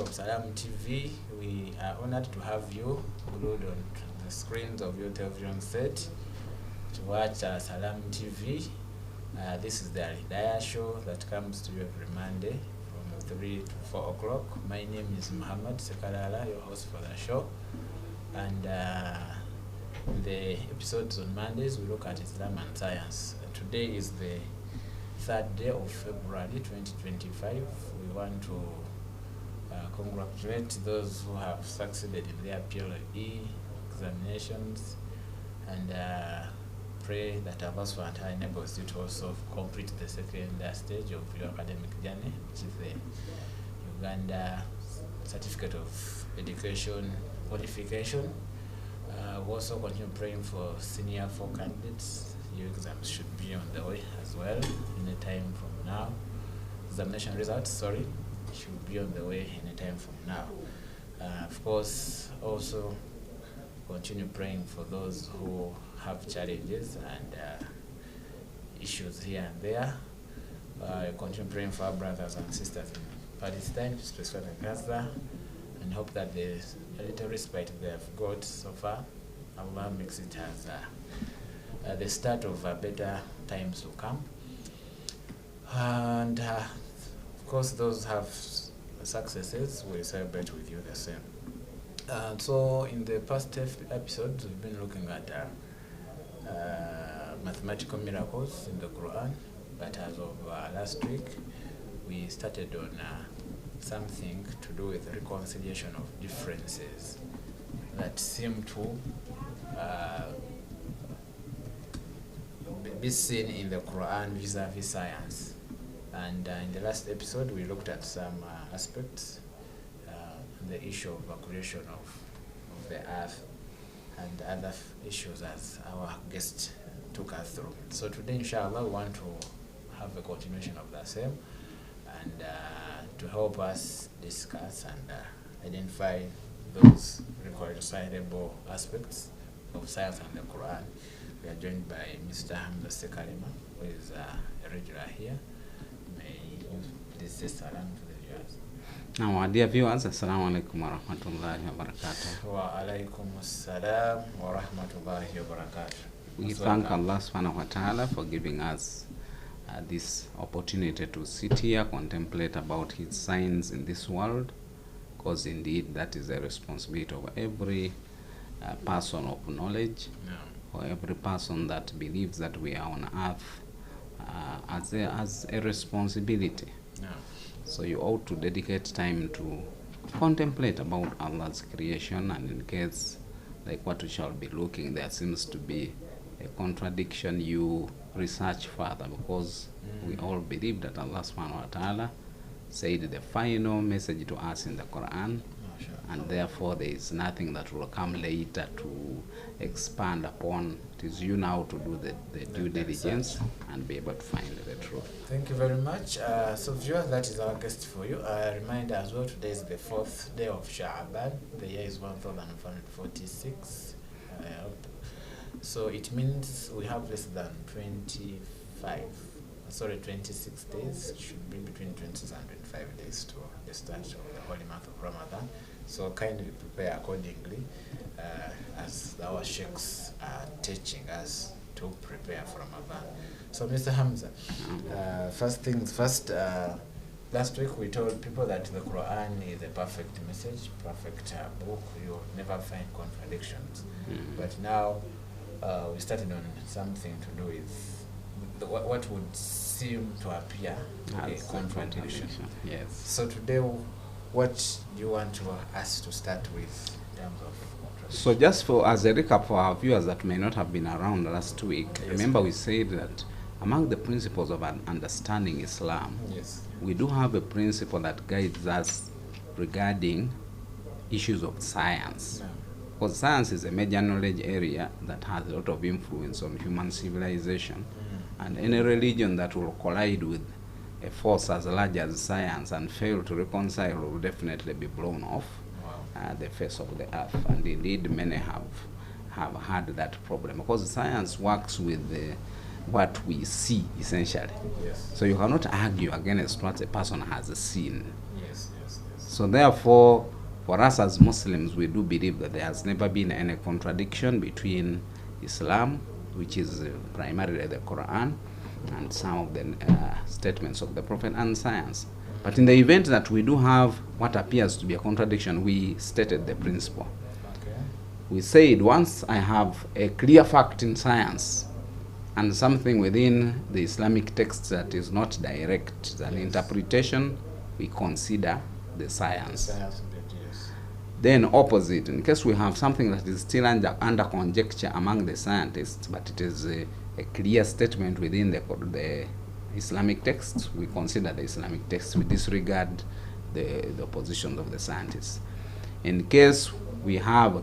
Of Salam TV, we are honored to have you glued on the screens of your television set to watch Salam TV. This is the Alhidaayah show that comes to you every Monday from 3 to 4 o'clock. My name is Muhammad Sekalala, your host for the show. And in the episodes on Mondays, we look at Islam and science. Today is the 3rd day of February 2025. We want to congratulate those who have succeeded in their PLE examinations and pray that Allah subhanahu wa ta'ala enables you to also complete the second stage of your academic journey, which is the Uganda Certificate of Education qualification. We also continue praying for senior 4 candidates. Your exams should be on the way as well any time from now. Examination results, should be on the way anytime from now. Of course, also continue praying for those who have challenges and issues here and there. Continue praying for our brothers and sisters in Palestine, especially in Gaza, and hope that the little respite they have got so far, Allah makes it as the start of better times to come. And of course, those have successes, we celebrate with you the same. So in the past episodes, we've been looking at mathematical miracles in the Quran, but as of last week, we started on something to do with reconciliation of differences that seem to be seen in the Quran vis-a-vis science. And in the last episode, we looked at some aspects, the issue of creation of the earth and other issues as our guest took us through. So today, inshallah, we want to have a continuation of the same and to help us discuss and identify those reconcilable aspects of science and the Quran. We are joined by Mr. Hamza Sekalima, who is a regular here. May you please say salam to the viewers. Now, dear viewers, assalamu alaikum wa rahmatullahi wa barakatuh. Wa alaikum assalam wa rahmatullahi wa barakatuh. We thank Allah subhanahu wa ta'ala for giving us this opportunity to sit here, contemplate about His signs in this world, because indeed that is a responsibility of every person of knowledge, or every person that believes that we are on earth as a responsibility. So you ought to dedicate time to contemplate about Allah's creation, and in case like what we shall be looking, there seems to be a contradiction, you research further, because we all believe that Allah subhanahu wa ta'ala said the final message to us in the Quran, and therefore there is nothing that will come later to expand upon. It is you now to do the due diligence and be able to find the truth. Thank you very much. So viewers, that is our guest for you. A reminder as well, today is the 4th day of Sha'ban. The year is 1446. So it means we have less than 26 days. It should be between 26 and 25 days to the start of the holy month of Ramadan. So kindly prepare accordingly as our sheikhs are teaching us to prepare for Ramadan. So Mr. Hamza, first things first, last week we told people that the Quran is a perfect message, perfect book. You'll never find contradictions. But now we started on something to do with what would seem to appear a contradiction. Yes. So today, what do you want us to start with in terms of contradiction? So just as a recap for our viewers that may not have been around last week, remember we said that among the principles of understanding Islam, we do have a principle that guides us regarding issues of science. Because science is a major knowledge area that has a lot of influence on human civilization. And any religion that will collide with a force as large as science and fail to reconcile will definitely be blown off the face of the earth. And indeed, many have had that problem, because science works with what we see, essentially. Yes. So you cannot argue against what a person has seen. Yes. So therefore, for us as Muslims, we do believe that there has never been any contradiction between Islam, which is primarily the Quran, and some of the statements of the Prophet, and science. But in the event that we do have what appears to be a contradiction, we stated the principle. Okay. We said once I have a clear fact in science and something within the Islamic text that is not direct, an interpretation, we consider the science. Science, yes. Then opposite, in case we have something that is still under conjecture among the scientists, but it is a clear statement within the Islamic text, we consider the Islamic text, we disregard the positions of the scientists. In case we have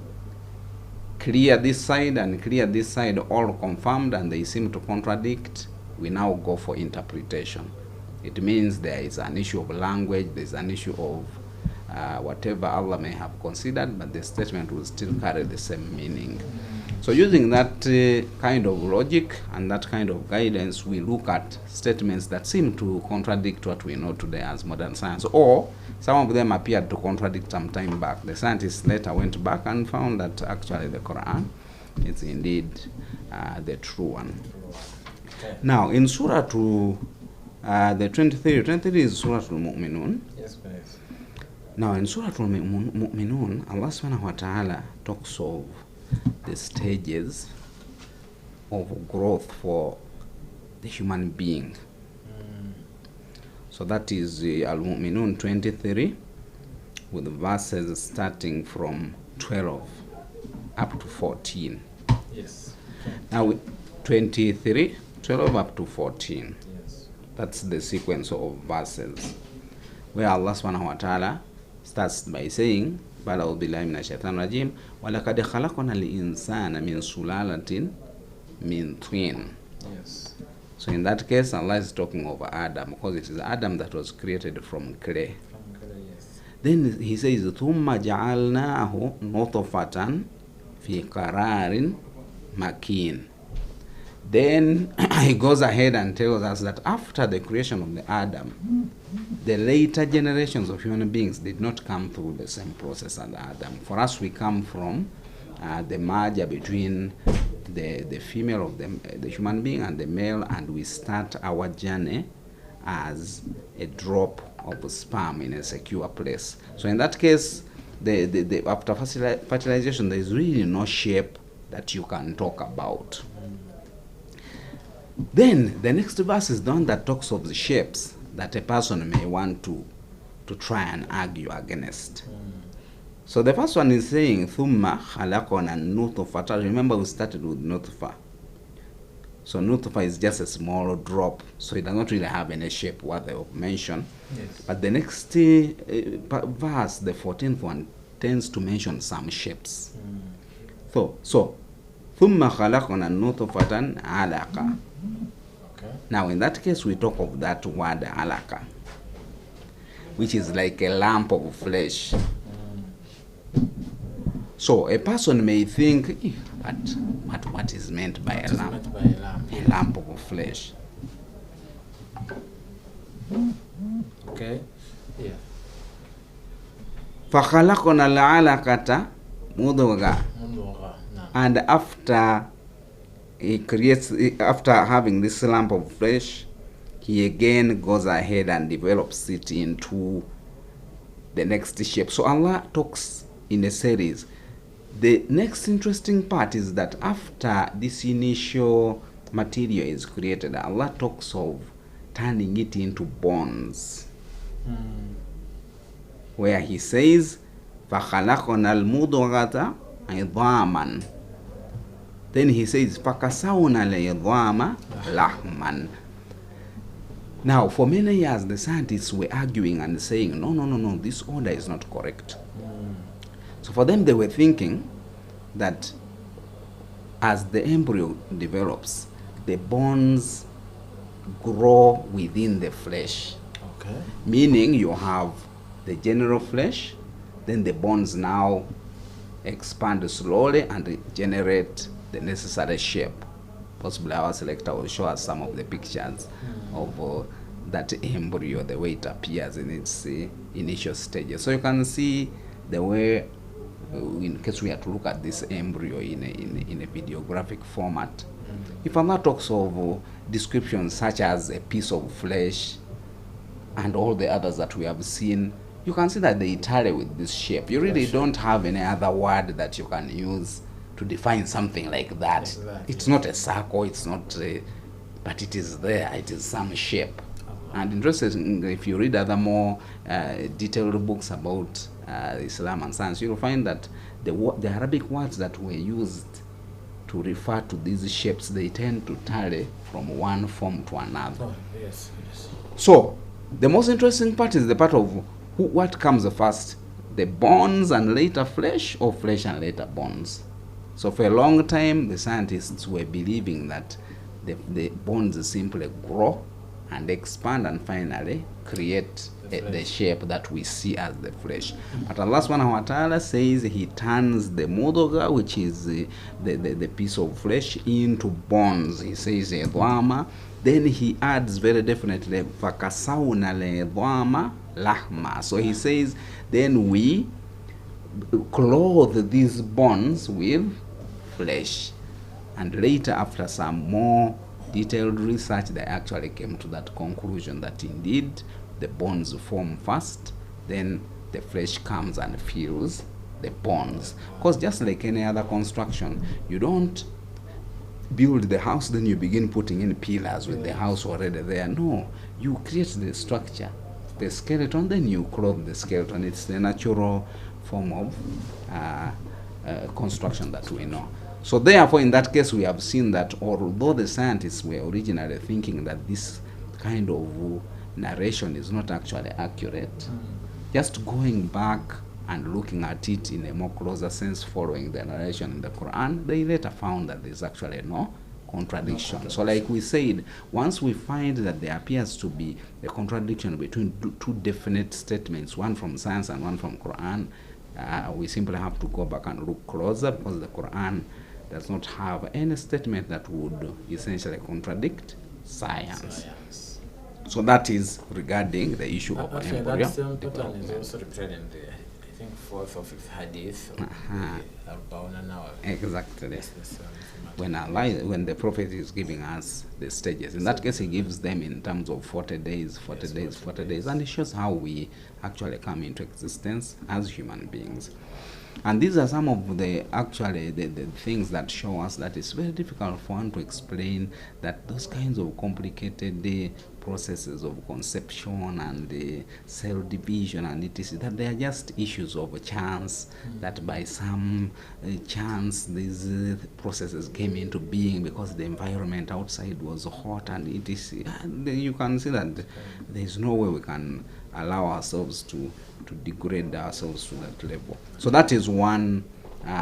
clear this side and clear this side all confirmed and they seem to contradict, we now go for interpretation. It means there is an issue of language, there is an issue of whatever Allah may have considered, but the statement will still carry the same meaning. So using that kind of logic and that kind of guidance, we look at statements that seem to contradict what we know today as modern science, or some of them appeared to contradict some time back. The scientists later went back and found that actually the Quran is indeed the true one. Okay. Now in Surah to the 23 is Surah Al-Mu'minun. Yes, please. Now in Surah Al-Mu'minun, Allah subhanahu wa ta'ala talks of the stages of growth for the human being. So that is Al-Mu'minun 23, with verses starting from 12 up to 14. Yes. Now 23, 12 up to 14. Yes. That's the sequence of verses where Allah subhanahu wa ta'ala starts by saying, "Ba'udhu billahi minash shaitanir rajim, wa laqad khalaqnal insana min sulalatin min tin." Yes. So in that case, Allah is talking of Adam, because it is Adam that was created from clay. From color, yes. Then he says, "Thumma ja'alnahu nutfatan fi qararin makin." Then he goes ahead and tells us that after the creation of the Adam, the later generations of human beings did not come through the same process as Adam. For us, we come from the merger between the female of the human being and the male, and we start our journey as a drop of sperm in a secure place. So in that case, after fertilization, there is really no shape that you can talk about. Then the next verse is the one that talks of the shapes that a person may want to try and argue against. So the first one is saying, "Thumma khalaqna nutfata." Remember, we started with nutfa. So nutfa is just a small drop, so it does not really have any shape worthy of mention. Yes. But the next verse, the 14th one, tends to mention some shapes. So "Thumma khalaqna nutfatan alaqa." Okay. Now in that case, we talk of that word alaqa, which is like a lump of flesh. So a person may think, what is meant by a lump? Meant by a lamp. A lump of flesh. Okay. Yeah. فَخَلَقْنَا الْعَلَقَةَ مُضْغَةً. Munduga. Now. And after having this lump of flesh, he again goes ahead and develops it into the next shape. So Allah talks in a series. The next interesting part is that after this initial material is created, Allah talks of turning it into bones, where he says, فَخَلَقْنَا الْمُضْغَةَ عِظَامًا. Then he says, فَكَسَوْنَا الْعِظَامَ لَحْمًا. Now, for many years, the scientists were arguing and saying, no, this order is not correct. So for them, they were thinking that as the embryo develops, the bones grow within the flesh. Okay. Meaning you have the general flesh, then the bones now expand slowly and generate the necessary shape. Possibly our selector will show us some of the pictures of that embryo, the way it appears in its initial stages. So you can see the way, in case we have to look at this embryo in a videographic format. If Allah talks of descriptions such as a piece of flesh and all the others that we have seen, you can see that they tally with this shape. You really don't have any other word that you can use to define something like that. Exactly. It's not a circle, it's not but it is there, it is some shape. And interesting, if you read other more detailed books about Islam and science, you'll find that the Arabic words that were used to refer to these shapes, they tend to tally from one form to another. Oh, yes, yes. So the most interesting part is the part of what comes first, the bones and later flesh, or flesh and later bones. So for a long time, the scientists were believing that the bones simply grow and expand and finally create the shape that we see as the flesh. But Allah subhanahu wa ta'ala says He turns the mudghah, which is the piece of flesh, into bones. He says idhama. Then He adds very definitely fakasawna al-idhama lahma. So He says then we clothe these bones with flesh. And later, after some more detailed research, they actually came to that conclusion that indeed the bones form first, then the flesh comes and fills the bones. Because just like any other construction, you don't build the house, then you begin putting in pillars with the house already there. No, you create the structure, the skeleton, then you clothe the skeleton. It's the natural form of construction that we know. So therefore, in that case, we have seen that although the scientists were originally thinking that this kind of narration is not actually accurate, just going back and looking at it in a more closer sense, following the narration in the Quran, they later found that there's actually no contradiction. So like we said, once we find that there appears to be a contradiction between two definite statements, one from science and one from Quran, we simply have to go back and look closer, because the Quran does not have any statement that would essentially contradict science. So that is regarding the issue of Actually, embryo. that same pattern is also repeated in the, I think, fourth or fifth hadith of the Arba'una Nawawi. Exactly. Yes, this information. When the Prophet is giving us the stages, in that case He gives them in terms of 40 days, 40 days, 40 days, and it shows how we actually come into existence as human beings. And these are some of the things that show us that it's very difficult for one to explain that those kinds of complicated processes of conception and cell division and etc., that they are just issues of chance, that by some chance these processes came into being because the environment outside was hot, and it is, you can see that there is no way we can allow ourselves to degrade ourselves to that level. So that is one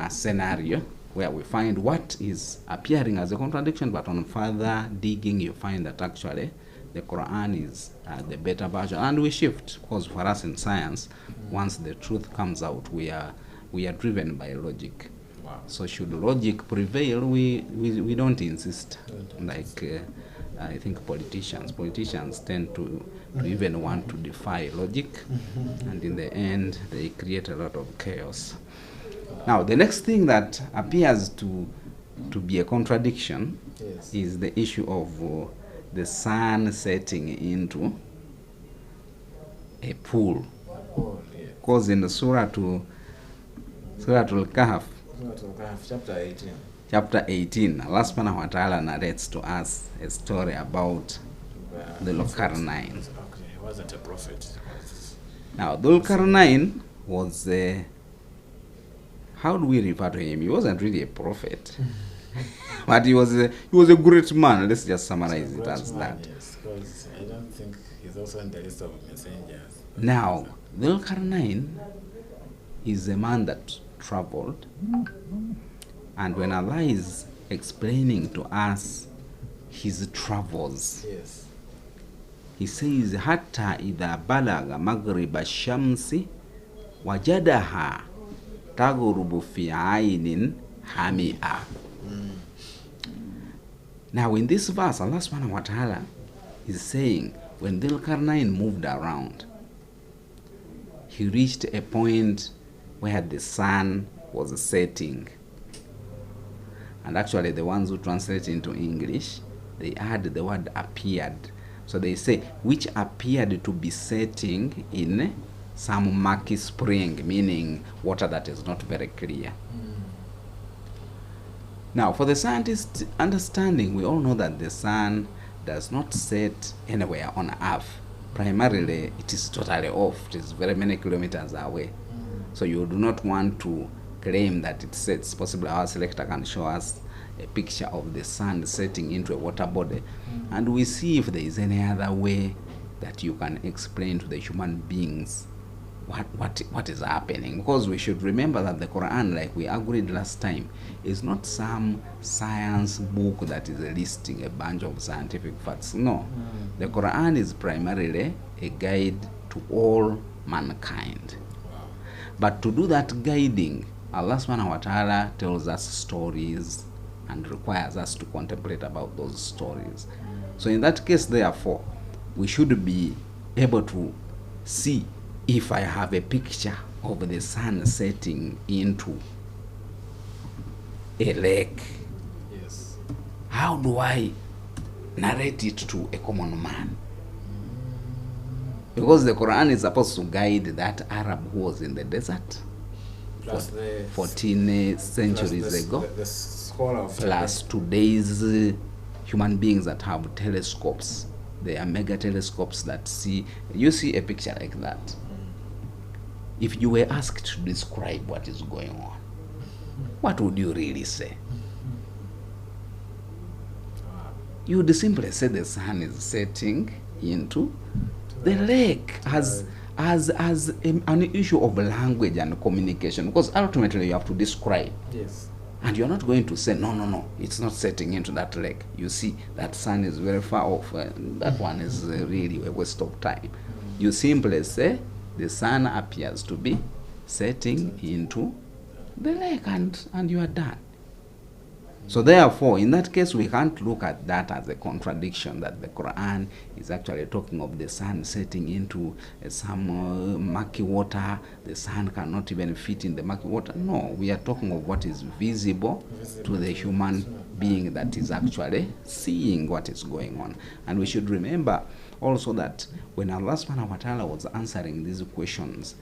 scenario where we find what is appearing as a contradiction, but on further digging you find that actually the Quran is the better version, and we shift, because for us in science, once the truth comes out, we are driven by logic. Wow. So should logic prevail, we don't insist, like I think politicians tend to even want to defy logic, and in the end they create a lot of chaos. Now the next thing that appears to be a contradiction is the issue of the sun setting into a pool. Because in the Surah Al-Kahf, chapter 18, Allah subhanahu wa ta'ala narrates to us a story about Dhul-Qarnayn. Okay, he wasn't a prophet. Now, Dhul-Qarnayn was how do we refer to him? He wasn't really a prophet, but he was a great man. Let's just summarize it as that. Yes, because I don't think he's also in the list of messengers. Now, Dhul-Qarnayn is a man that traveled, and when Allah is explaining to us his travels, Yes. he says, Hatta idha balaga maghriba shamsi wajadaha taghrubu fi aynin hamia. Now in this verse, Allah subhanahu wa ta'ala is saying, when Dhul-Qarnayn moved around, he reached a point where the sun was setting. And actually the ones who translate into English, they add the word appeared. So they say, which appeared to be setting in some murky spring, meaning water that is not very clear. Now, for the scientist understanding, we all know that the sun does not set anywhere on Earth. Primarily, it is totally off. It is very many kilometers away. So you do not want to claim that it sets. Possibly our selector can show us a picture of the sun setting into a water body, and we see if there is any other way that you can explain to the human beings what is happening. Because we should remember that the Quran, like we agreed last time, is not some science book that is listing a bunch of scientific facts. No, the Quran is primarily a guide to all mankind. But to do that guiding, Allah subhanahu wa ta'ala tells us stories and requires us to contemplate about those stories. So in that case, therefore, we should be able to see, if I have a picture of the sun setting into a lake, Yes. how do I narrate it to a common man? Because the Quran is supposed to guide that Arab who was in the desert Plus the 14 centuries ago, the scholar of plus today's human beings that have telescopes. They are mega telescopes that see. You see a picture like that. If you were asked to describe what is going on, what would you really say? You would simply say the sun is setting into the lake as an issue of language and communication, because ultimately you have to describe. Yes. And you're not going to say, no, it's not setting into that lake. You see, that sun is very far off. That one is really a waste of time. You simply say, the sun appears to be setting into the lake, and you are done. So therefore, in that case, we can't look at that as a contradiction, that the Quran is actually talking of the sun setting into some murky water. The sun cannot even fit in the murky water. No, we are talking of what is visible to the human being that is actually seeing what is going on. And we should remember also that when Allah subhanahu wa ta'ala was answering these questions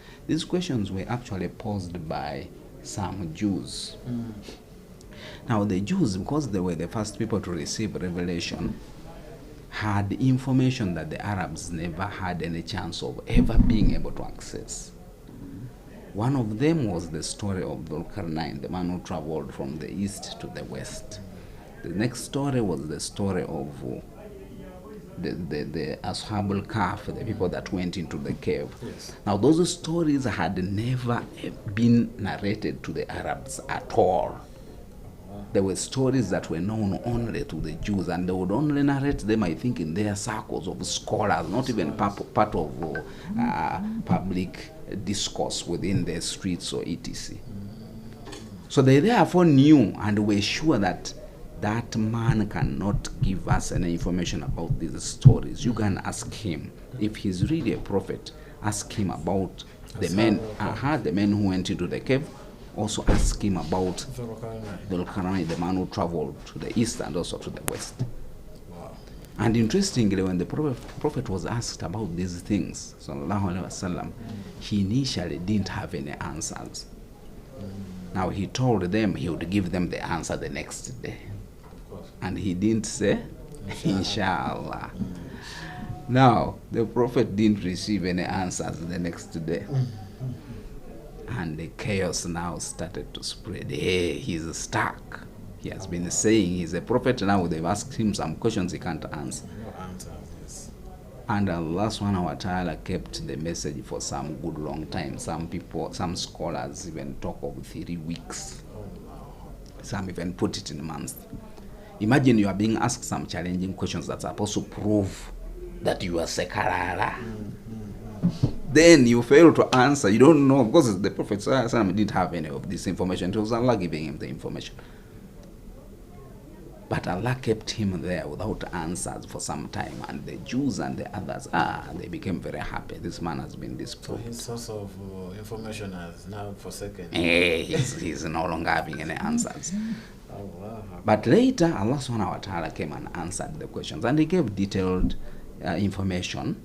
were actually posed by some Jews. Now the Jews, because they were the first people to receive revelation, had information that the Arabs never had any chance of ever being able to access. One of them was the story of Dhul-Qarnayn, the man who traveled from the east to the west. The next story was the story of the Ashabul Kahf, the people that went into the cave. Yes. Now those stories had never been narrated to the Arabs at all. There were stories that were known only to the Jews, and they would only narrate them, I think, in their circles of scholars, not even part of public discourse within the streets or etc. So they therefore knew and were sure that that man cannot give us any information about these stories. You can ask him. If he's really a prophet, ask him about the men who went into the cave. Also ask him about Dhul-Qarnayn, the man who traveled to the east and also to the west. Wow. And interestingly, when the prophet was asked about these things, sallallahu alaihi wasallam, he initially didn't have any answers. Now he told them he would give them the answer the next day. Of course. And he didn't say, Inshallah. Now, the prophet didn't receive any answers the next day. And the chaos now started to spread. Hey, he's stuck. He has been saying he's a prophet. Now they've asked him some questions he can't answer. No answer, yes. And Allah subhanahu wa ta'ala kept the message for some good long time. Some people, some scholars even talk of 3 weeks. Some even put it in months. Imagine you are being asked some challenging questions that are supposed to prove that you are Sekarara. Then you fail to answer. You don't know, because the Prophet ﷺ didn't have any of this information. It was Allah giving him the information. But Allah kept him there without answers for some time, and the Jews and the others, they became very happy. This man has been disproved. So his source of information has now forsaken. He's no longer having any answers. Oh, wow. But later, Allah subhanahu wa ta'ala came and answered the questions, and he gave detailed information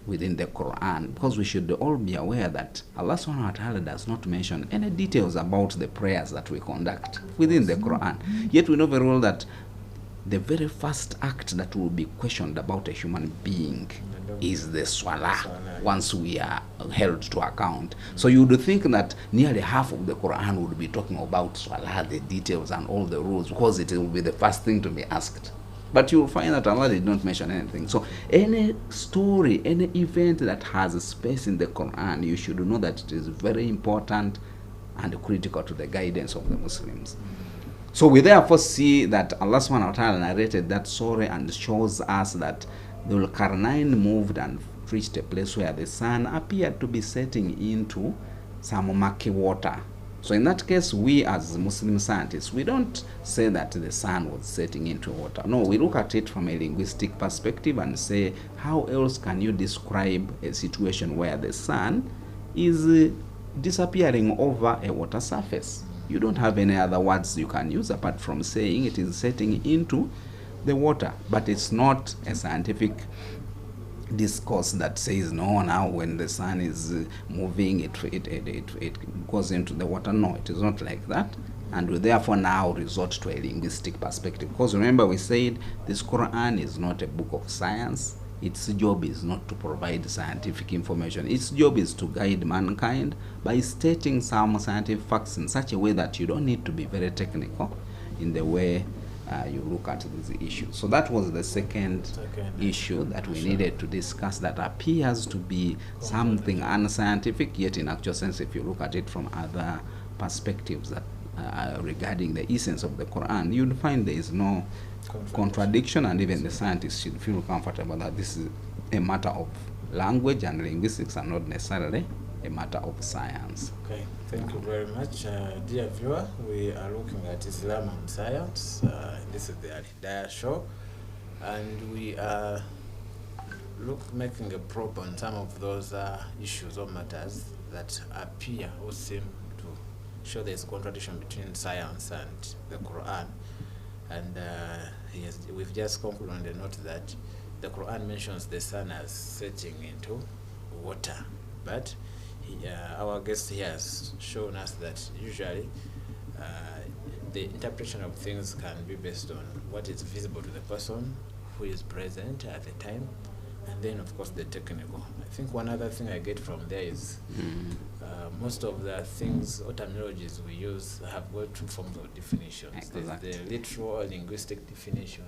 within the Quran, because we should all be aware that Allah subhanahu wa ta'ala does not mention any details about the prayers that we conduct within the Quran. Yet we know very well that the very first act that will be questioned about a human being is the salah, once we are held to account. So you would think that nearly half of the Quran would be talking about salah, the details and all the rules, because it will be the first thing to be asked. But you will find that Allah did not mention anything. So any story, any event that has a space in the Quran, you should know that it is very important and critical to the guidance of the Muslims. So we therefore see that Allah subhanahu wa ta'ala narrated that story and shows us that the Qarnayn moved and reached a place where the sun appeared to be setting into some murky water. So in that case, we as Muslim scientists, we don't say that the sun was setting into water. No, we look at it from a linguistic perspective and say, how else can you describe a situation where the sun is disappearing over a water surface? You don't have any other words you can use apart from saying it is setting into the water. But it's not a scientific discourse that says, no, now when the sun is moving, it goes into the water. No, it is not like that. And we therefore now resort to a linguistic perspective. Because remember, we said this Quran is not a book of science. Its job is not to provide scientific information. Its job is to guide mankind by stating some scientific facts in such a way that you don't need to be very technical in the way you look at these issues. So that was the second issue that we needed to discuss, that appears to be something unscientific, yet in actual sense, if you look at it from other perspectives that regarding the essence of the Quran, you'll find there is no contradiction, and even the scientists should feel comfortable that this is a matter of language and linguistics and not necessarily a matter of science. Okay, thank you very much. Dear viewer, we are looking at Islam and science. This is the Alhidaayah show, and we are making a probe on some of those issues or matters that appear or seem to show there is contradiction between science and the Quran. And we've just concluded on the note that the Quran mentions the sun as setting into water, but our guest here has shown us that usually the interpretation of things can be based on what is visible to the person who is present at the time, and then of course the technical. I think one other thing I get from there is most of the things or terminologies we use have got two forms of definitions. Exactly. There's the literal or linguistic definition,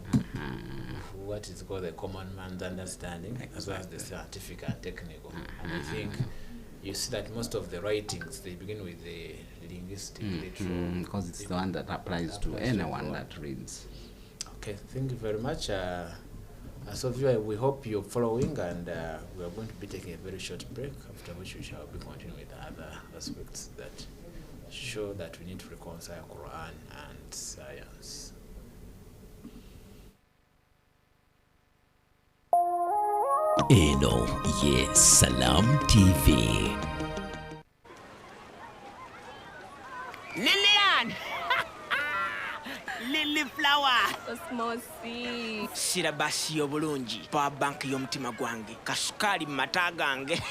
what is called the common man's understanding, as well as the scientific and technical. And I think you see that most of the writings, they begin with the linguistic, literal. Because it's the one that applies to anyone that reads. Okay, thank you very much. So viewer, we hope you're following, and we are going to be taking a very short break, after which we shall be continuing with other aspects that show that we need to reconcile Quran and science. Eno ye Salam TV. Lillian! Lily flower! Osmosi. Sirabasi obulungi. Power bank y'omutima gwange. Kasukali mu mata gange.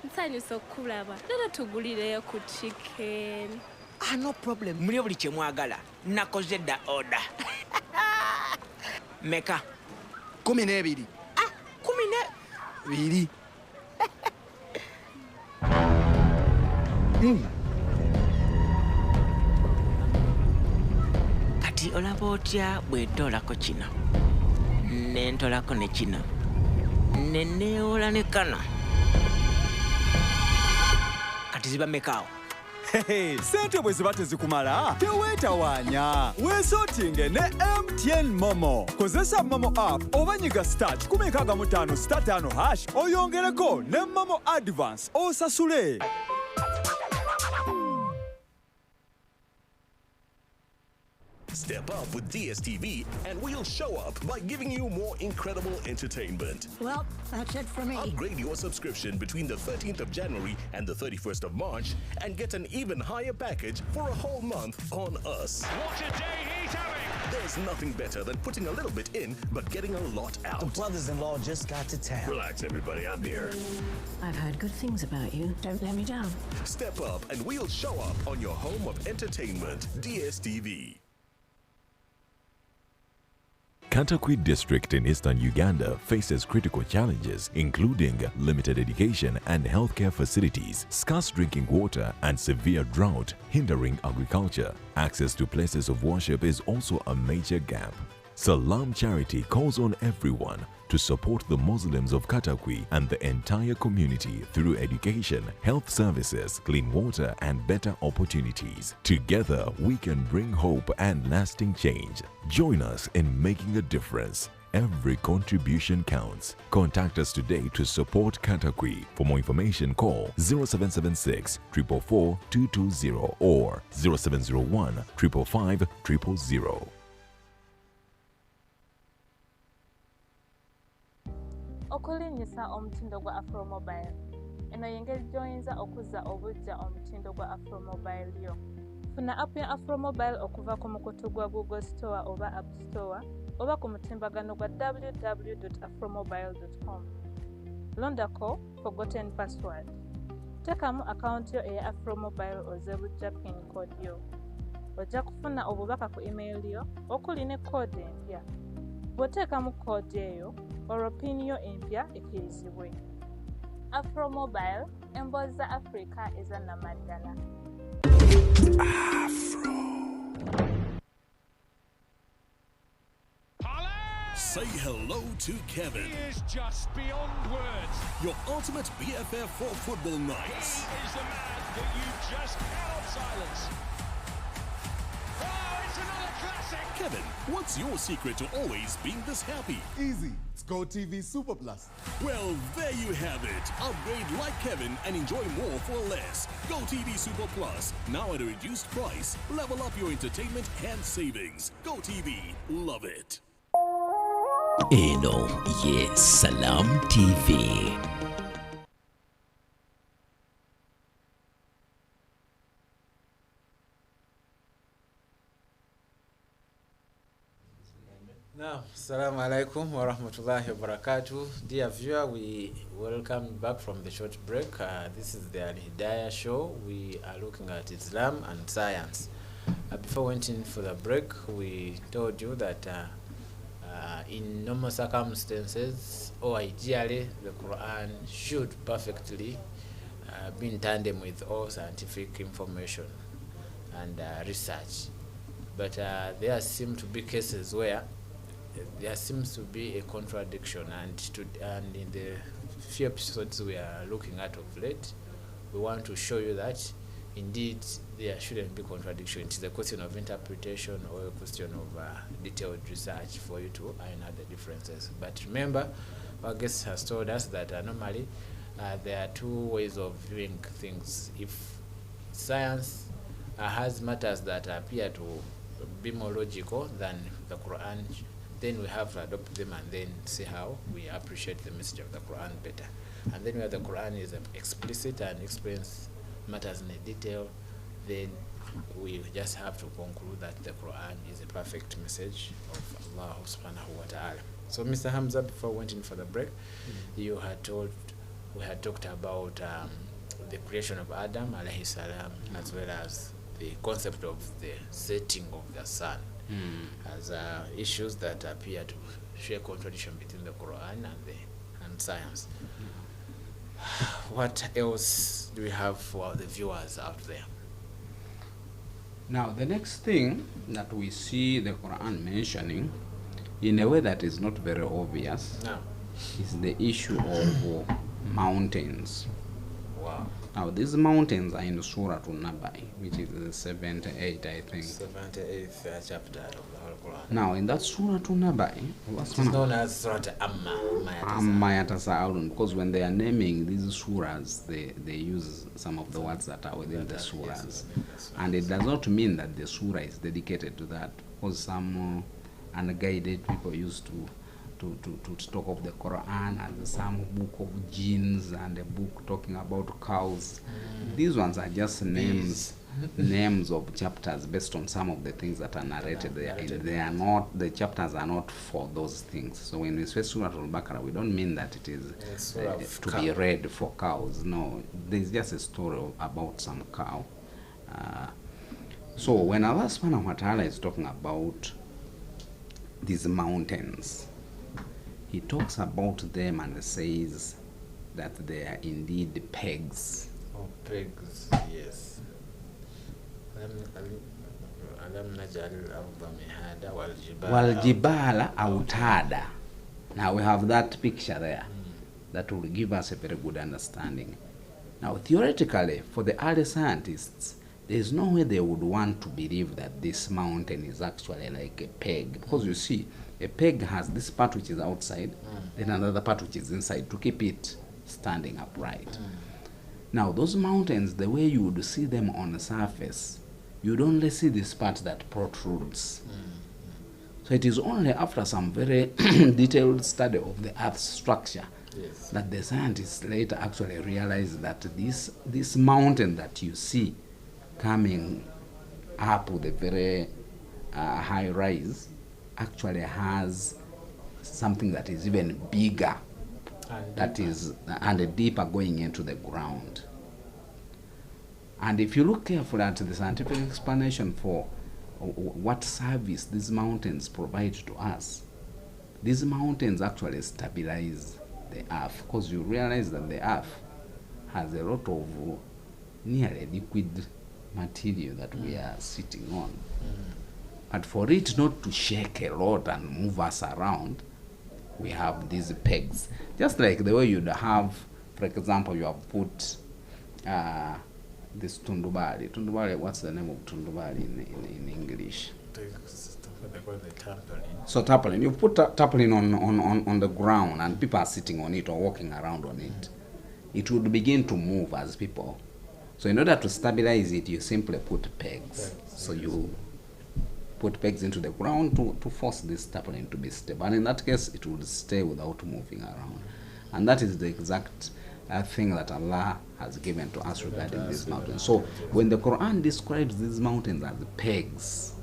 Nsanyusa okulaba. Lero tugulireyo ku chicken. No problem. Mulye buli kye mwagala. Nakoze dda order. Meka? 12. 12. Kati olaba otya bw'etolako kino, n'entolako ne kino, ne neewola ne kano. Kati ziba mekaawo. Sente bwe ziba tezikumala teweetawaanya, weesootinge ne MTN Momo. Kozesa Momo app oba nyiga start 165*5 oyongereko ne Momo Advance osasule. Step up with DSTV and we'll show up by giving you more incredible entertainment. Well, that's it for me. Upgrade your subscription between the 13th of January and the 31st of March and get an even higher package for a whole month on us. What a day he's having! There's nothing better than putting a little bit in but getting a lot out. The brothers-in-law just got to town. Relax, everybody. I'm here. I've heard good things about you. Don't let me down. Step up and we'll show up on your home of entertainment, DSTV. Katakwi district in eastern Uganda faces critical challenges including limited education and healthcare facilities, scarce drinking water and severe drought hindering agriculture. Access to places of worship is also a major gap. Salam Charity calls on everyone to support the Muslims of Katakwi and the entire community through education, health services, clean water and better opportunities. Together, we can bring hope and lasting change. Join us in making a difference. Every contribution counts. Contact us today to support Katakwi. For more information, call 0776 444 220 or 0701 555 000. okulinnyisa omutindo gwa Afromobile. Eno y'engeri gy'oyinza okuzza obuggya omutindo gwa Afromobile yo. Funa app ya Afromobile okuva ku mukutu gwa Google Store oba App Store oba ku mutimbagano gwa www.afromobile.com. Londako forgotten password. Tekamu akaunti yo eya Afromobile oze buggya pin code yo. Ojja kufuna obubaka ku email yo okuli ne code empya. Bw'oteekamu code eyo olwo pin yo empya ekkirizibwe. Afromobile, emboozi za Africa ezannamaddala. Afro. Say hello to Kevin. He is just beyond words. Your ultimate BFF for football nights. He is the man that you just cannot silence. Oh, it's another classic. Kevin, what's your secret to always being this happy? Easy. It's Go TV Super Plus. Well, there you have it. Upgrade like Kevin and enjoy more for less. Go TV Super Plus, now at a reduced price. Level up your entertainment and savings. Go TV, love it. Eno ye Salam TV. Now, Assalamu alaikum wa rahmatullahi wa barakatuh. Dear viewer, we welcome back from the short break. This is the Alhidaayah show. We are looking at Islam and science. Before waiting for the break, we told you that in normal circumstances, or ideally, the Quran should perfectly be in tandem with all scientific information and research. But there seem to be cases where there seems to be a contradiction, and in the few episodes we are looking at of late, we want to show you that indeed there shouldn't be contradiction. It is a question of interpretation or a question of detailed research for you to iron out the differences. But remember, our guest has told us that normally there are two ways of viewing things. If science has matters that appear to be more logical than the Quran, then we have to adopt them and then see how we appreciate the message of the Quran better. And then where the Quran is explicit and explains matters in detail, then we just have to conclude that the Quran is a perfect message of Allah subhanahu wa ta'ala. So Mr. Hamza, before we went in for the break, we had talked about the creation of Adam alayhi salam, as well as the concept of the setting of the sun, as issues that appear to share contradiction between the Quran and science. What else do we have for the viewers out there? Now, the next thing that we see the Quran mentioning, in a way that is not very obvious, is the issue of mountains. Wow. Now, these mountains are in Surah An-Nabai, which is the 78, I think. 78th chapter of the whole Quran. Now, in that Surah An-Nabai, it's known as Surah Amma Yatasa'alun, because when they are naming these surahs, they use some of the words that are within the surahs. And it does not mean that the surah is dedicated to that because some unguided people used to talk of the Quran and some book of jinns and a book talking about cows. These ones are just names of chapters based on some of the things that are narrated there. They are not, the chapters are not for those things. So when we say Surah Al-Baqarah, we don't mean that it is to be read for cows. No, there's just a story about some cow. So when Allah subhanahu wa ta'ala is talking about these mountains, he talks about them and says that they are indeed pegs. Oh, pegs, yes. Waljibala autada. Now we have that picture there that will give us a very good understanding. Now theoretically, for the early scientists, there is no way they would want to believe that this mountain is actually like a peg, because you see, a peg has this part which is outside, then another part which is inside to keep it standing upright. Now those mountains, the way you would see them on the surface, you'd only see this part that protrudes. So it is only after some very detailed study of the Earth's structure that the scientists later actually realized that this mountain that you see coming up with a very high rise actually has something that is even bigger, and deeper going into the ground. And if you look carefully at the scientific explanation for what service these mountains provide to us, these mountains actually stabilize the earth, because you realize that the earth has a lot of nearly liquid material that we are sitting on. But for it not to shake a lot and move us around, we have these pegs. Just like the way you'd have, for example, you have put this tundubali. Tundubali, what's the name of tundubali in English? So tarpaulin. You put tarpaulin on the ground and people are sitting on it or walking around on it. It would begin to move as people. So in order to stabilize it, you simply put pegs. So you put pegs into the ground to force this tarpaulin to be stable. And in that case, it would stay without moving around. And that is the exact thing that Allah has given to us regarding these mountains. So when the Quran describes these mountains as pegs,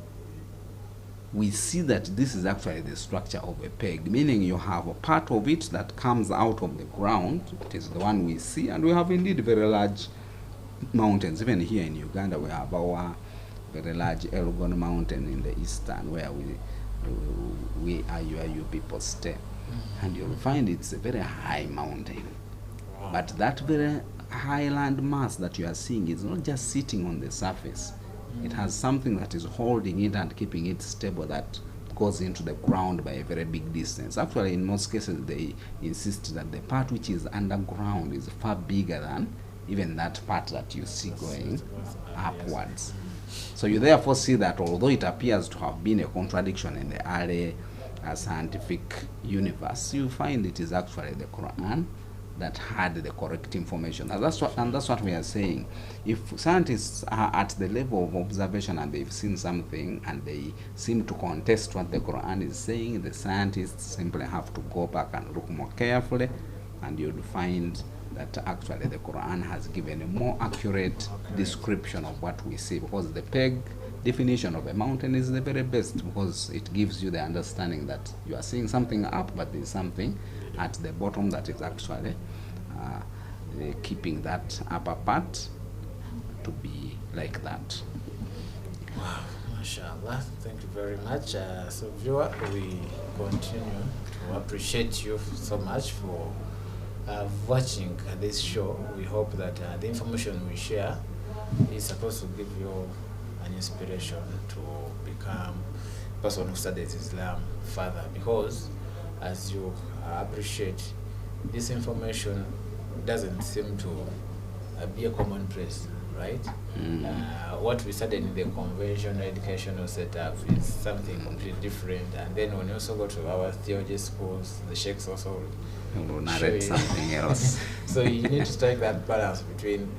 we see that this is actually the structure of a peg, meaning you have a part of it that comes out of the ground. It is the one we see, and we have indeed very large mountains. Even here in Uganda, we have our very large Elgon mountain in the eastern, where you people stay. And you'll find it's a very high mountain. But that very high land mass that you are seeing is not just sitting on the surface. It has something that is holding it and keeping it stable, that goes into the ground by a very big distance. Actually, in most cases, they insist that the part which is underground is far bigger than even that part that you see going upwards. So you therefore see that although it appears to have been a contradiction in the early scientific universe, you find it is actually the Quran that had the correct information. And that's what we are saying. If scientists are at the level of observation and they've seen something and they seem to contest what the Quran is saying, the scientists simply have to go back and look more carefully, and you'll find that actually the Quran has given a more accurate description of what we see, because the peg definition of a mountain is the very best, because it gives you the understanding that you are seeing something up, but there's something at the bottom that is actually keeping that upper part to be like that. Wow, mashallah, thank you very much. So viewer, we continue to appreciate you so much for watching this show. We hope that the information we share is supposed to give you an inspiration to become a person who studies Islam further, because as you appreciate, this information doesn't seem to be a commonplace, right? What we studied in the conventional educational setup is something completely different, and then when you also go to our theology schools, the sheikhs also will narrate something else. So you need to strike that balance between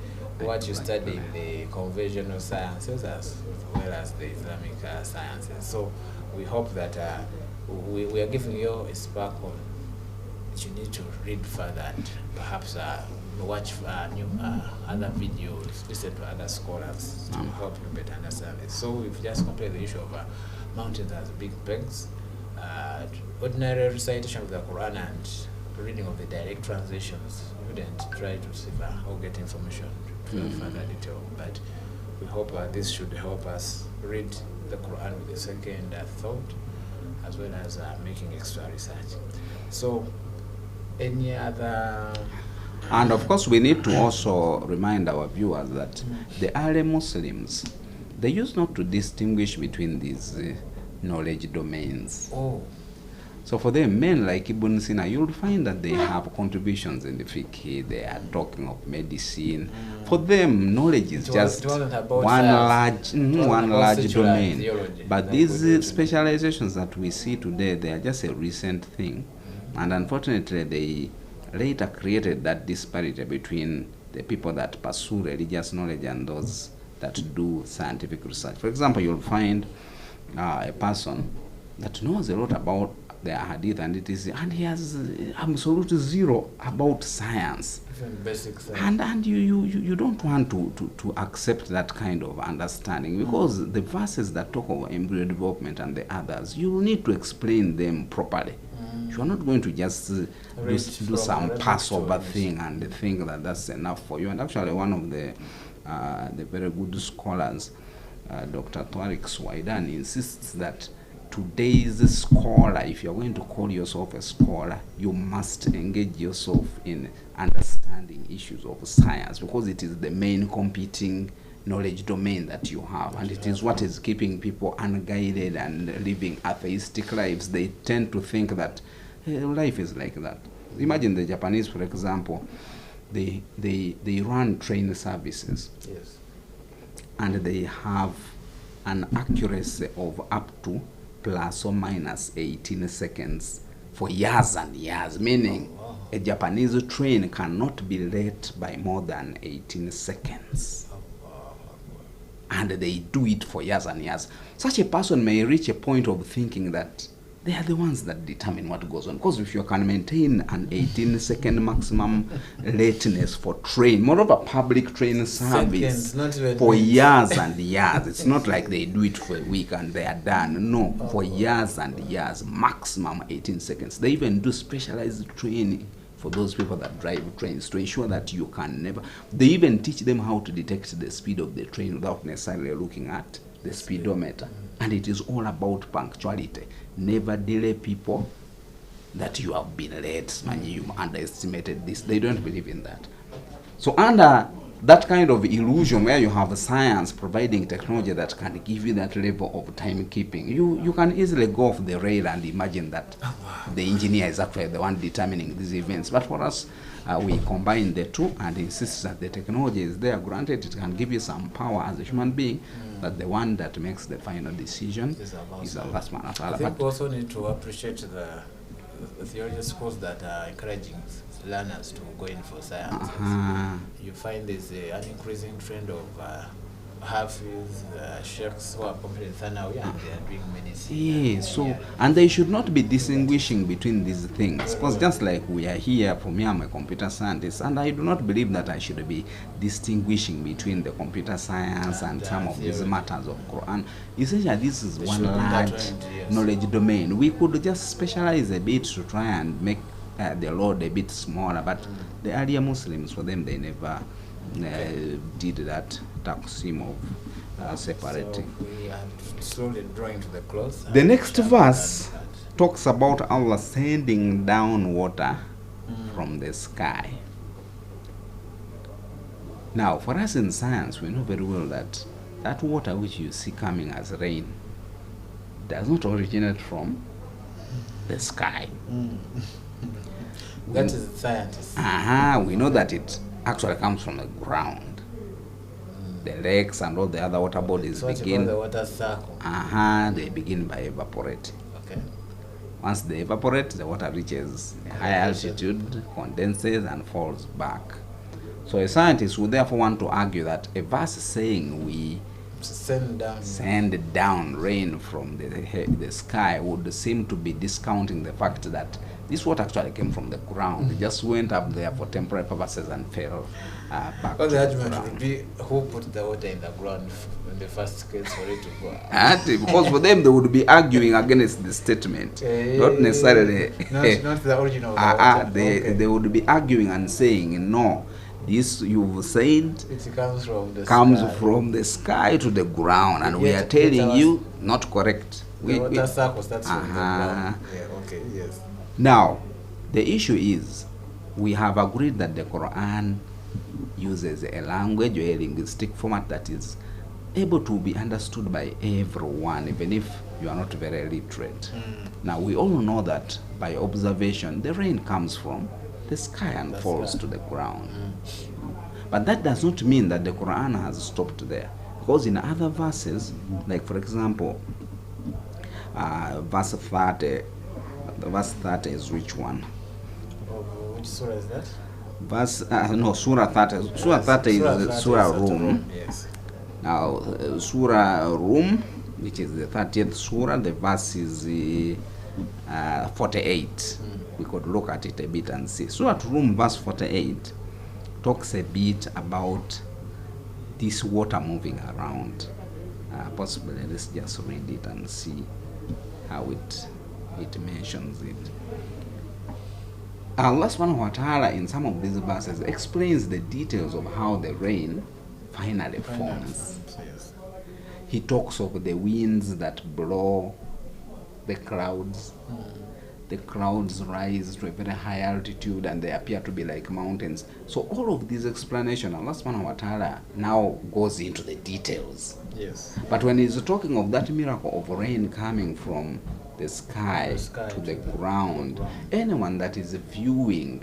what you study in the conventional sciences as well as the Islamic sciences. So we hope that we are giving you a spark on that you need to read further and perhaps watch new other videos, listen to other scholars to help you better understand it. So we've just compared the issue of mountains as big pegs, ordinary recitation of the Quran and reading of the direct translations. We wouldn't try to see or get information to further detail, but we hope this should help us read the Quran with a second thought, as well as making extra research. So, any other? And of course, we need to also remind our viewers that the early Muslims, they used not to distinguish between these knowledge domains. Oh. So for them, men like Ibn Sina, you'll find that they have contributions in the fiqh. They are talking of medicine. For them, knowledge is just one large domain. Theology, but these specializations that we see today, they are just a recent thing. And unfortunately, they later created that disparity between the people that pursue religious knowledge and those that do scientific research. For example, you'll find a person that knows a lot about the hadith and he has absolutely zero about science. Even basic science. And you don't want to accept that kind of understanding, because the verses that talk of embryo development and the others, you need to explain them properly. You're not going to just do some Passover thing and think that that's enough for you. And actually, one of the very good scholars, Dr. Tariq Swaidan, insists that today's scholar, if you're going to call yourself a scholar, you must engage yourself in understanding issues of science, because it is the main competing knowledge domain that you have, and it is what is keeping people unguided and living atheistic lives. They tend to think that life is like that. Imagine the Japanese, for example, they run train services. Yes. And they have an accuracy of up to plus or minus 18 seconds for years and years, meaning a Japanese train cannot be late by more than 18 seconds. And they do it for years and years. Such a person may reach a point of thinking that they are the ones that determine what goes on. Because if you can maintain an 18-second maximum lateness for train, moreover public train service, for years and years, it's not like they do it for a week and they are done. No, for years and years, maximum 18 seconds. They even do specialized training for those people that drive trains to ensure that you can never. They even teach them how to detect the speed of the train without necessarily looking at the speedometer. And it is all about punctuality. Never delay people that you have been late and you underestimated this. They don't believe in that. So under that kind of illusion where you have science providing technology that can give you that level of timekeeping, you can easily go off the rail and imagine that the engineer is actually the one determining these events. But for us, we combine the two and insist that the technology is there. Granted, it can give you some power as a human being, but the one that makes the final decision is Allah subhanahu wa ta'ala. I think we also need to appreciate the theology schools that are encouraging learners to go in for science. You find there's an increasing trend of Hafiz, sheikhs who are completing Thanawi and they are doing medicine. Yeah, and they should not be distinguishing between these things, because just like we are here, for me I'm a computer scientist, and I do not believe that I should be distinguishing between the computer science and some of these matters of Quran. Essentially, this is one large knowledge domain. We could just specialize a bit to try and make the load a bit smaller, but the earlier Muslims, for them, they never did that taqsim of separating. So we are slowly drawing to the close. The next verse talks about Allah sending down water from the sky. Now, for us in science, we know very well that that water which you see coming as rain does not originate from the sky. That is scientists. We know that it actually comes from the ground. The lakes and all the other water bodies begin. The water circle. They begin by evaporating. Okay. Once they evaporate, the water reaches a high altitude, condenses, and falls back. So a scientist would therefore want to argue that a verse saying we send down rain from the sky would seem to be discounting the fact that this water actually came from the ground. It just went up there for temporary purposes and fell back to the the argument ground. would be who put the water in the ground in the first case for it to go. Because for them they would be arguing against the statement, not necessarily not the origin of the water. They would be arguing and saying, no, this you've said it comes from the sky to the ground, and we are telling you not correct. The water circle starts from the ground. Yes. Now, the issue is we have agreed that the Quran uses a language or a linguistic format that is able to be understood by everyone, even if you are not very literate. Now, we all know that by observation, the rain comes from the sky and falls to the ground. But that does not mean that the Quran has stopped there, because in other verses, like for example, verse 30, verse 30 is which one? Which surah is that? Surah 30. Surah 30 is Surah Rum. Yes. Now, Surah Rum, which is the 30th Surah, the verse is 48. We could look at it a bit and see. Surah Rum, verse 48, talks a bit about this water moving around. Possibly, let's just read it and see how it mentions it. Allah subhanahu wa ta'ala in some of these verses explains the details of how the rain finally forms. Yes. He talks of the winds that blow the clouds. The clouds rise to a very high altitude and they appear to be like mountains. So all of these explanations, Allah subhanahu wa ta'ala now goes into the details. Yes. But when he's talking of that miracle of rain coming from the sky to the ground, anyone that is viewing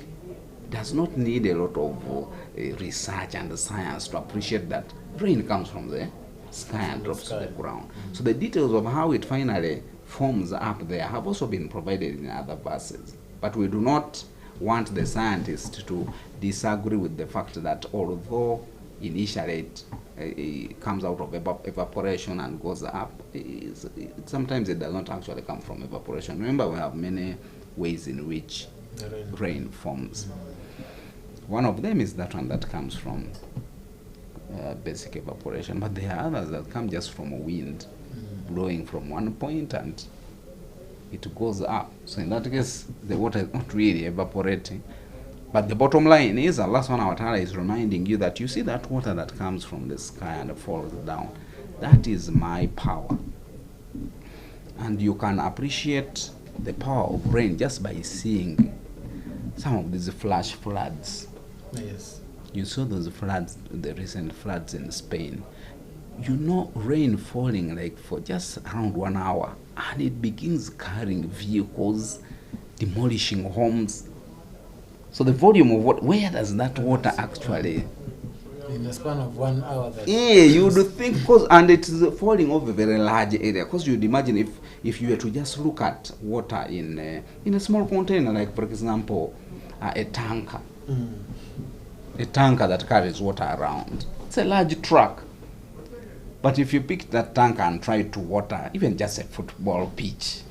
does not need a lot of research and science to appreciate that rain comes from the sky and drops to the ground. So the details of how it finally forms up there have also been provided in other verses. But we do not want the scientists to disagree with the fact that although initially it comes out of evaporation and goes up, sometimes it does not actually come from evaporation. Remember, we have many ways in which rain forms. One of them is that one that comes from basic evaporation, but there are others that come just from a wind blowing from one point and it goes up. So in that case, the water is not really evaporating. But the bottom line is Allah subhanahu wa ta'ala is reminding you that you see that water that comes from the sky and falls down. That is my power. And you can appreciate the power of rain just by seeing some of these flash floods. Yes. You saw those floods, the recent floods in Spain. You know, rain falling like for just around 1 hour, and it begins carrying vehicles, demolishing homes. So the volume of water, where does that water actually? In the span of 1 hour. You would think, and it is falling over a very large area. Because you'd imagine if you were to just look at water in a small container, like for example, a tanker. A tanker that carries water around. It's a large truck. But if you pick that tanker and try to water even just a football pitch,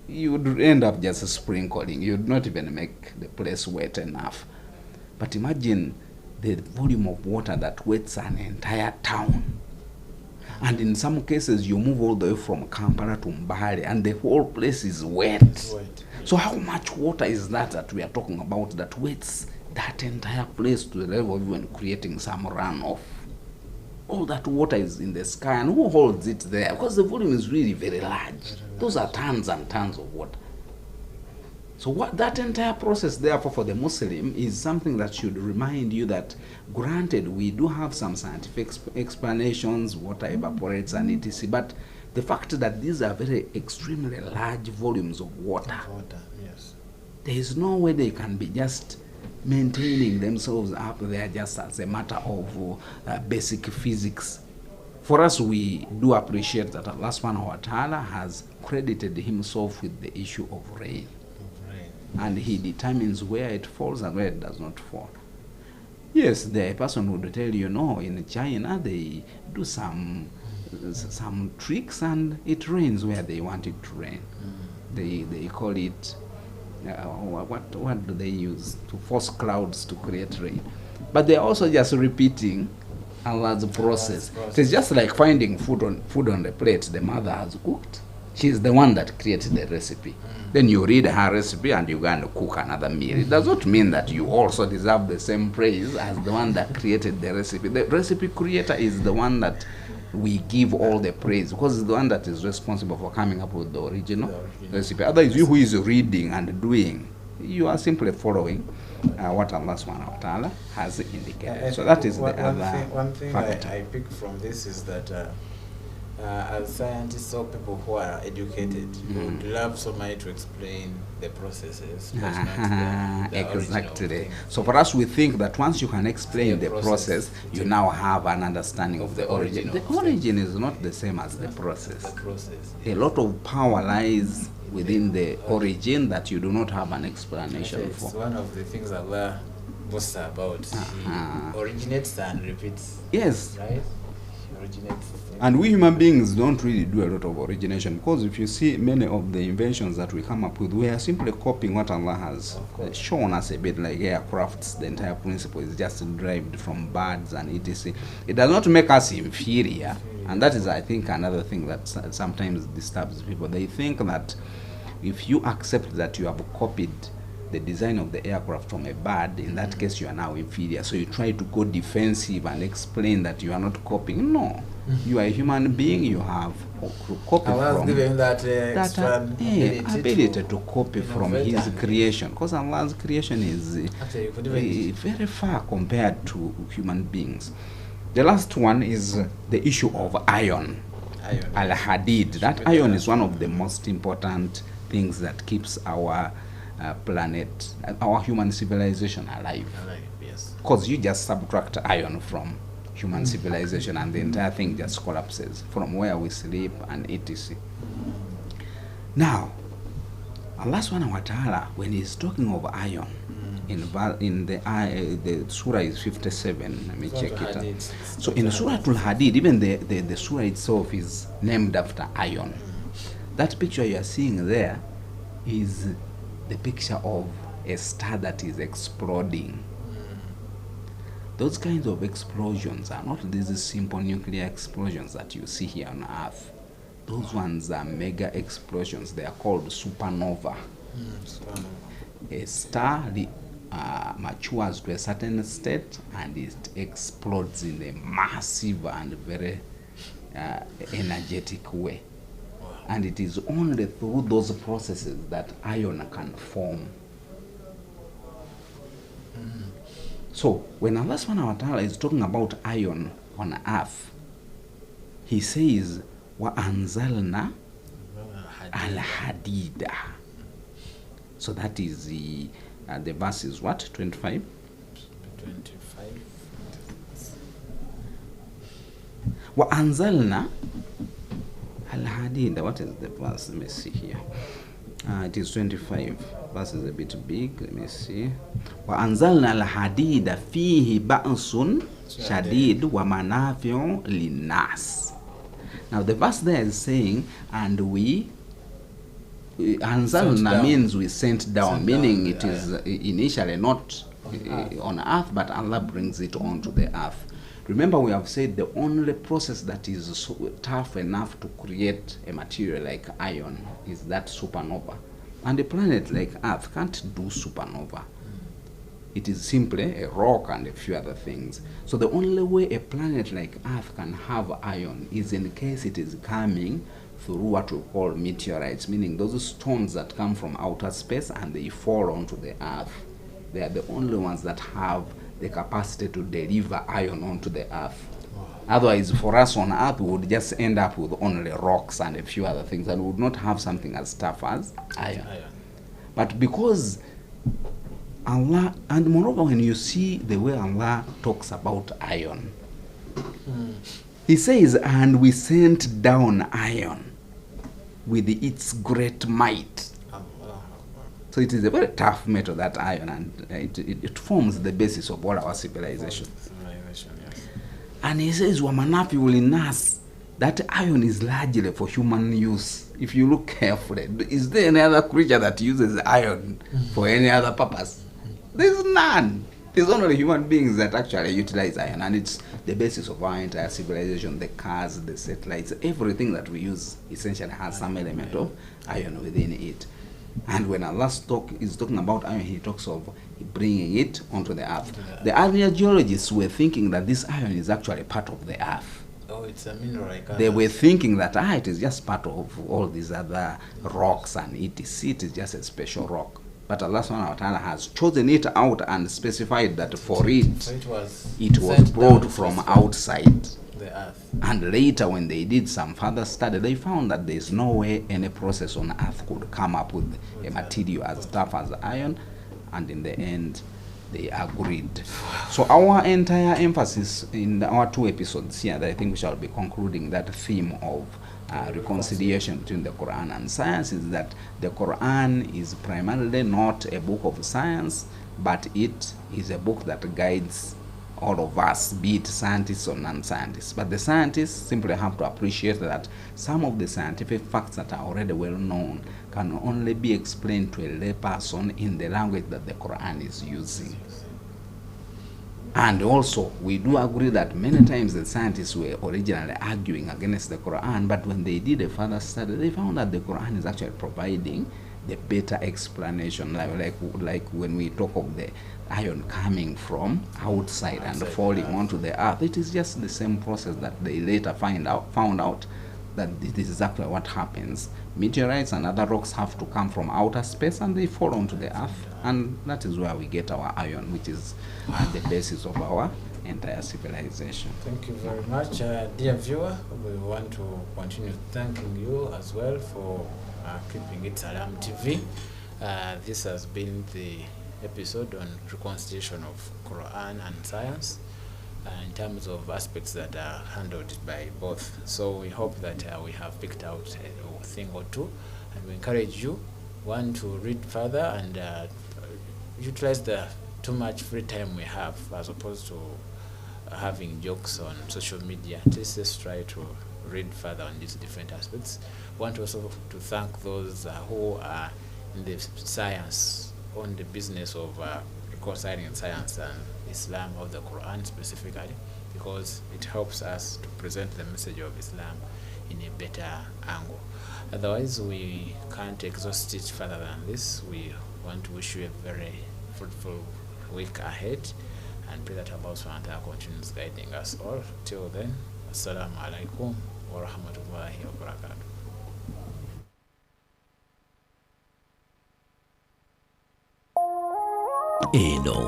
you would end up just sprinkling. You would not even make the place wet enough. But imagine the volume of water that wets an entire town. And in some cases, you move all the way from Kampala to Mbale, and the whole place is wet. So how much water is that we are talking about that wets that entire place to the level of even creating some runoff? All that water is in the sky, and who holds it there? Because the volume is really very large. Those are tons and tons of water. So what that entire process, therefore, for the Muslim is something that should remind you that, granted, we do have some scientific explanations, water evaporates and etc. But the fact that these are very extremely large volumes of water, Yes. there is no way they can be just maintaining themselves up there just as a matter of basic physics. For us, we do appreciate that Allah subhanahu wa ta'ala has credited himself with the issue of rain. And he determines where it falls and where it does not fall. Yes, the person would tell you, no, in China they do some tricks and it rains where they want it to rain. They call it, what do they use to force clouds to create rain? But they're also just repeating Allah's process. It's just like finding food on the plate the mother has cooked. She's the one that created the recipe. Then you read her recipe and you're going to cook another meal. It does not mean that you also deserve the same praise as the one that created the recipe. The recipe creator is the one that we give all the praise, because it's the one that is responsible for coming up with the original recipe. Otherwise, you who is reading and doing, you are simply following what Allah subhanahu wa ta'ala has indicated. So that is one thing fact. I pick from this is that as scientists or people who are educated would love so much to explain the processes, but not the exactly. So for us, we think that once you can explain the process, you now have an understanding of the origin. The origin is not the same as the process. A lot of power lies within the origin that you do not have an explanation for. It's one of the things Allah boasts about. He originates and repeats. Yes. Right? Originates. And we human beings don't really do a lot of origination, because if you see many of the inventions that we come up with, we are simply copying what Allah has shown us a bit, like aircrafts. The entire principle is just derived from birds and etc. It does not make us inferior. And that is, I think, another thing that sometimes disturbs people. They think that if you accept that you have copied the design of the aircraft from a bird, in that case you are now inferior. So you try to go defensive and explain that you are not copying. No, you are a human being. You have copied from given that extra ability to copy from His creation, because Allah's creation is very far compared to human beings. The last one is the issue of iron. Al-Hadid. That iron is one of the most important things that keeps our planet, our human civilization alive. Yes. Because you just subtract iron from human civilization and the entire thing just collapses from where we sleep and etc. Now, Allah subhanahu wa ta'ala, when He's talking of iron, in the surah is 57. Let me check it out. So in Surah Al-Hadid, even the surah itself is named after iron. That picture you are seeing there is the picture of a star that is exploding. Those kinds of explosions are not these simple nuclear explosions that you see here on Earth. Those ones are mega explosions. They are called supernova. A star matures to a certain state and it explodes in a massive and very energetic way. And it is only through those processes that iron can form. So when Allah subhanahu wa ta'ala is talking about iron on earth, He says, wa anzalna al-hadida. So that is the verse is what? 25? 25. Wa anzalna al-hadida. What is the verse? Let me see here. It is 25. Verse is a bit big. Let me see. Wa anzalna al-hadida fihi ba'sun shadid wa manafi'u linnas. Now the verse there is saying, and we anzalna means we sent down, meaning it is initially not on earth, but Allah brings it onto the earth. Remember, we have said the only process that is so tough enough to create a material like iron is that supernova. And a planet like Earth can't do supernova. It is simply a rock and a few other things. So the only way a planet like Earth can have iron is in case it is coming through what we call meteorites, meaning those stones that come from outer space and they fall onto the Earth. They are the only ones that have the capacity to deliver iron onto the earth. Otherwise, for us on earth, we would just end up with only rocks and a few other things, and we would not have something as tough as iron. But because Allah, and moreover, when you see the way Allah talks about iron, He says, and we sent down iron with its great might. So So it is a very tough metal, that iron, and it forms the basis of all our civilization. Yes. And he says, Wamanapi will nurse. That iron is largely for human use. If you look carefully, is there any other creature that uses iron for any other purpose? There's none. There's only human beings that actually utilize iron, and it's the basis of our entire civilization. The cars, the satellites, everything that we use essentially has some element of iron within it. And when Allah is talking about iron, he talks of bringing it onto the earth. The earlier geologists were thinking that this iron is actually part of the earth. Oh, it's a mineral. They were thinking that it is just part of all these other rocks, and it is just a special rock. But Allah subhanahu wa ta'ala has chosen it out and specified that for it was brought from outside the earth. And later, when they did some further study, they found that there's no way any process on earth could come up with a material as tough as iron, and in the end they agreed. So our entire emphasis in our 2 episodes here, that I think we shall be concluding that theme of reconciliation between the Quran and science, is that the Quran is primarily not a book of science, but it is a book that guides all of us, be it scientists or non-scientists. But the scientists simply have to appreciate that some of the scientific facts that are already well known can only be explained to a lay person in the language that the Quran is using. And also, we do agree that many times the scientists were originally arguing against the Quran, but when they did a further study, they found that the Quran is actually providing the better explanation, like when we talk of the iron coming from outside and falling onto the earth. It is just the same process that they later found out that this is exactly what happens. Meteorites and other rocks have to come from outer space, and they fall onto the earth, and that is where we get our iron, which is the basis of our entire civilization. Thank you very much, dear viewer. We want to continue thanking you as well for keeping it Salam TV. This has been the episode on reconciliation of Quran and science, in terms of aspects that are handled by both. So we hope that we have picked out a thing or two, and we encourage you, one, to read further and utilize the too much free time we have, as opposed to having jokes on social media. Let's try to read further on these different aspects. We want also to thank those who are in the science, on the business of reconciling science and Islam, or the Quran specifically, because it helps us to present the message of Islam in a better angle. Otherwise, we can't exhaust it further than this. We want to wish you a very fruitful week ahead, and pray that Allah subhanahu wa ta'ala continues guiding us all. Till then, assalamu alaikum wa rahmatullahi wa barakatuh. Eno